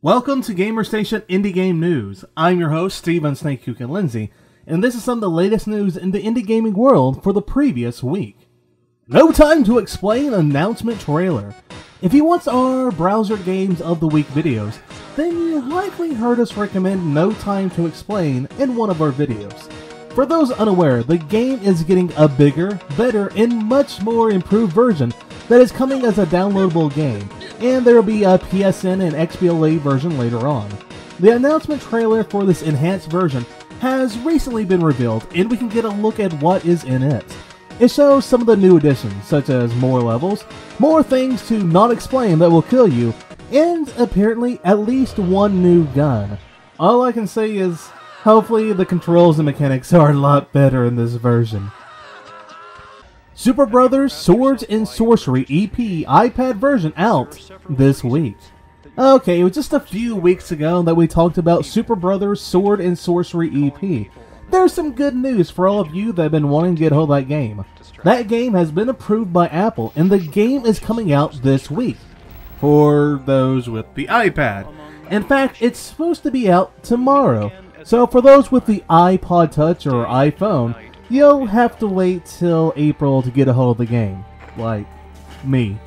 Welcome to Gamer Station Indie Game News. I'm your host, Steve on SnakeYukin Lindsey, and this is some of the latest news in the indie gaming world for the previous week. No time to explain announcement trailer. If you watch our Browser Games of the Week videos, then you likely heard us recommend No Time to Explain in one of our videos. For those unaware, the game is getting a bigger, better, and much more improved version that is coming as a downloadable game, and there will be a PSN and XBLA version later on. The announcement trailer for this enhanced version has recently been revealed, and we can get a look at what is in it. It shows some of the new additions, such as more levels, more things to not explain that will kill you, and apparently at least one new gun. All I can say is, hopefully the controls and mechanics are a lot better in this version. Superbrothers Swords and Sworcery EP iPad version out this week. Okay, it was just a few weeks ago that we talked about Superbrothers Sword and Sworcery EP. There's some good news for all of you that have been wanting to get hold of that game. That game has been approved by Apple, and the game is coming out this week. For those with the iPad. In fact, it's supposed to be out tomorrow. So for those with the iPod Touch or iPhone, you'll have to wait till April to get a hold of the game. Like me.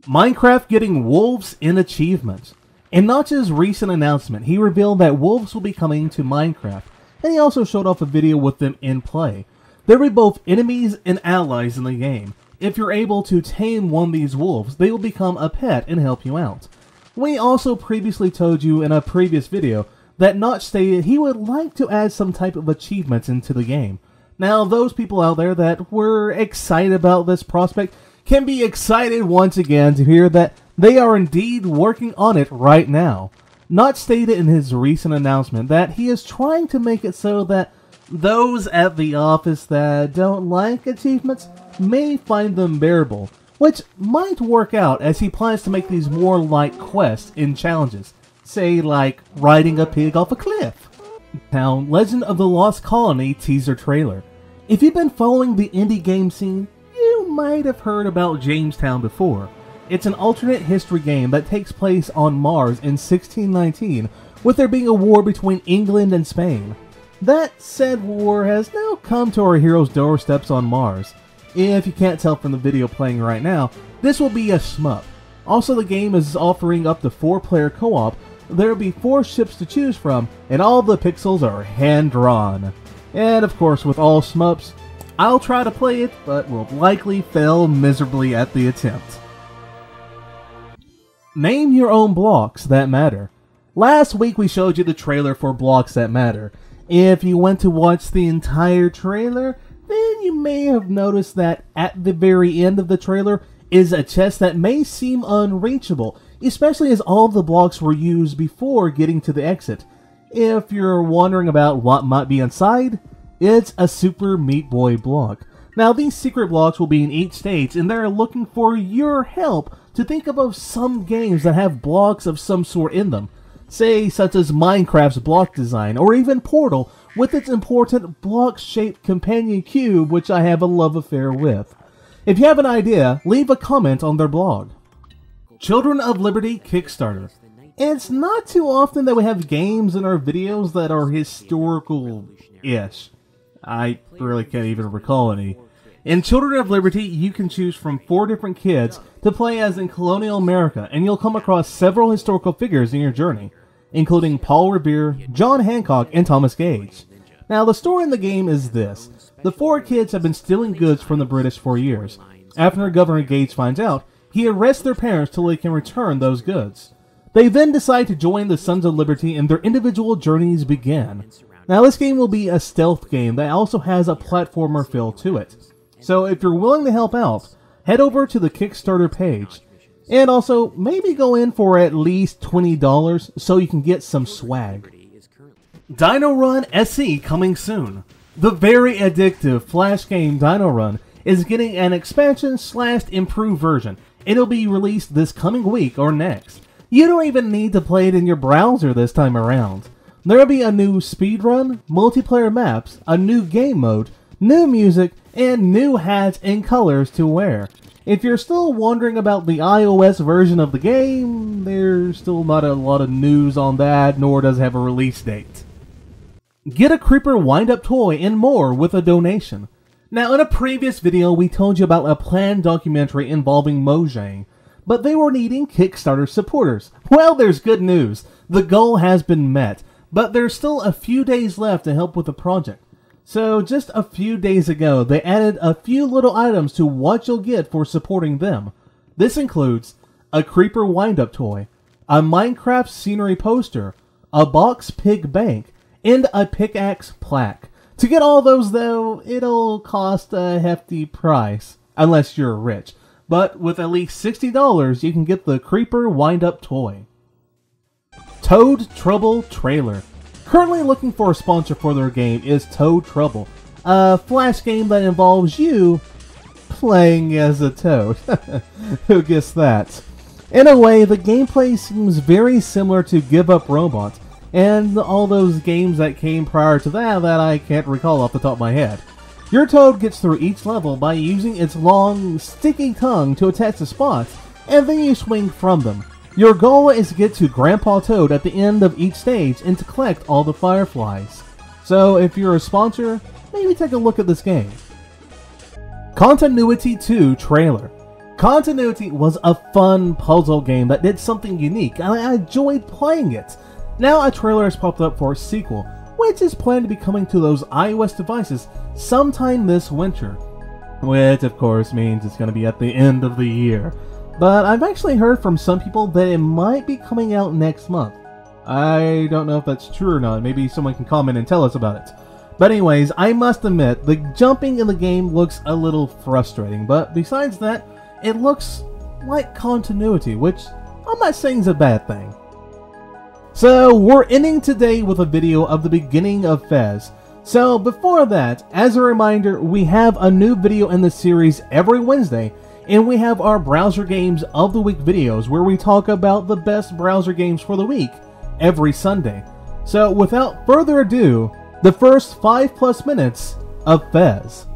Minecraft getting wolves in achievements. In Notch's recent announcement, he revealed that wolves will be coming to Minecraft, and he also showed off a video with them in play. There will be both enemies and allies in the game. If you're able to tame one of these wolves, they will become a pet and help you out. We also previously told you in a previous video that Notch stated he would like to add some type of achievements into the game. Now, those people out there that were excited about this prospect can be excited once again to hear that they are indeed working on it right now. Notch stated in his recent announcement that he is trying to make it so that those at the office that don't like achievements may find them bearable, which might work out as he plans to make these more like quests and challenges. Say, like riding a pig off a cliff. Now, Legend of the Lost Colony teaser trailer. If you've been following the indie game scene, you might have heard about Jamestown before. It's an alternate history game that takes place on Mars in 1619, with there being a war between England and Spain. That said war has now come to our heroes' doorsteps on Mars. If you can't tell from the video playing right now, this will be a shmup. Also, the game is offering up to 4-player co-op. There will be 4 ships to choose from, and all the pixels are hand-drawn. And of course, with all shmups, I'll try to play it, but will likely fail miserably at the attempt. Name your own blocks that matter. Last week we showed you the trailer for Blocks That Matter. If you went to watch the entire trailer, then you may have noticed that at the very end of the trailer is a chest that may seem unreachable, especially as all of the blocks were used before getting to the exit. If you're wondering about what might be inside, it's a Super Meat Boy block. Now, these secret blocks will be in each stage, and they're looking for your help to think of some games that have blocks of some sort in them. Say, such as Minecraft's block design, or even Portal with its important block-shaped companion cube, which I have a love affair with. If you have an idea, leave a comment on their blog. Children of Liberty Kickstarter. It's not too often that we have games in our videos that are historical-ish. I really can't even recall any. In Children of Liberty, you can choose from 4 different kids to play as in colonial America, and you'll come across several historical figures in your journey, including Paul Revere, John Hancock, and Thomas Gage. Now, the story in the game is this. The 4 kids have been stealing goods from the British for years. After Governor Gage finds out, he arrests their parents till they can return those goods. They then decide to join the Sons of Liberty and their individual journeys begin. Now, this game will be a stealth game that also has a platformer feel to it. So if you're willing to help out, head over to the Kickstarter page. And also, maybe go in for at least $20 so you can get some swag. Dino Run SE coming soon. The very addictive Flash game Dino Run is getting an expansion/improved version. It'll be released this coming week or next. You don't even need to play it in your browser this time around. There will be a new speedrun, multiplayer maps, a new game mode, new music, and new hats and colors to wear. If you're still wondering about the iOS version of the game, there's still not a lot of news on that, nor does it have a release date. Get a Creeper wind-up toy and more with a donation. Now, in a previous video, we told you about a planned documentary involving Mojang, but they were needing Kickstarter supporters. Well, there's good news. The goal has been met, but there's still a few days left to help with the project. So, just a few days ago, they added a few little items to what you'll get for supporting them. This includes a Creeper wind-up toy, a Minecraft scenery poster, a box pig bank, and a pickaxe plaque. To get all those, though, it'll cost a hefty price, unless you're rich. But with at least $60, you can get the Creeper wind-up toy. Toad Trouble trailer. Currently looking for a sponsor for their game is Toad Trouble, a flash game that involves you playing as a toad. Who guessed that? In a way, the gameplay seems very similar to Give Up Robot, and all those games that came prior to that I can't recall off the top of my head. Your toad gets through each level by using its long, sticky tongue to attach to spots, and then you swing from them. Your goal is to get to Grandpa Toad at the end of each stage and to collect all the fireflies. So if you're a sponsor, maybe take a look at this game. Continuity 2 trailer. Continuity was a fun puzzle game that did something unique, and I enjoyed playing it. Now a trailer has popped up for a sequel, which is planned to be coming to those iOS devices sometime this winter. Which of course means it's going to be at the end of the year. But I've actually heard from some people that it might be coming out next month. I don't know if that's true or not, maybe someone can comment and tell us about it. But anyways, I must admit, the jumping in the game looks a little frustrating, but besides that, it looks like continuity, which I'm not saying is a bad thing. So, we're ending today with a video of the beginning of Fez. So, before that, as a reminder, we have a new video in the series every Wednesday, and we have our Browser Games of the Week videos, where we talk about the best browser games for the week every Sunday. So, without further ado, the first 5+ minutes of Fez.